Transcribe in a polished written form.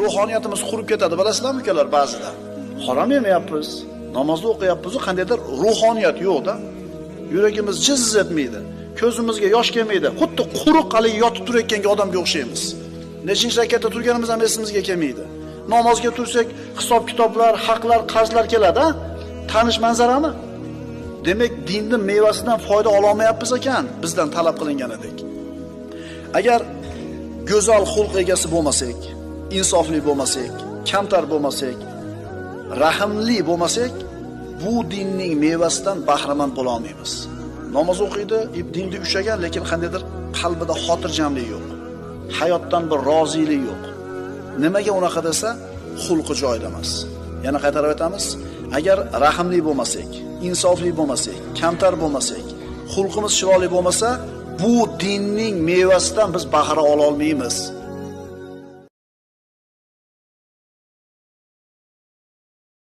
ruhoniyatimiz qurib ketadi, bilasizlarmi ukalar? Ba'zida harom yemayapmiz, namozni o'qiyapmiz, qandaydir ruhoniyat yo'q-da. Yuragimiz jiz etmaydi, ko'zimizga yosh kelmaydi. Xuddi quruq hali yotib turayotgan odamga o'xshaymiz. Nechinchi rakatda turganimiz ham esimizga kelmaydi. Namozga tursak, hisob-kitoblar, haqlar, qarzlar keladi, tanish manzarami? Demak, dinning mevasidan foyda ola olmayapmiz ekan, bizdan talab qilinganidek. Agar go'zal xulq egasi bo'lmasak, insofli bo'lmasak, kamtar bo'lmasak, rahimli bo'lmasak, bu dinning mevasidan bahramand bo'la olmaymiz. Namoz o'qiydi, dinda ushagan, lekin qandaydir qalbida xotirjamlik yo'q. Hayotdan bir rozilik yo'q. Nimaga unaqa desa, xulqi joyida emas. Yana qaytarib aytamiz, agar rahimli bo'lmasak, insofli bo'lmasak, kamtar bo'lmasak, xulqimiz chiroyli bo'lmasa, bu dinning mevasidan biz bahra ola olmaymiz.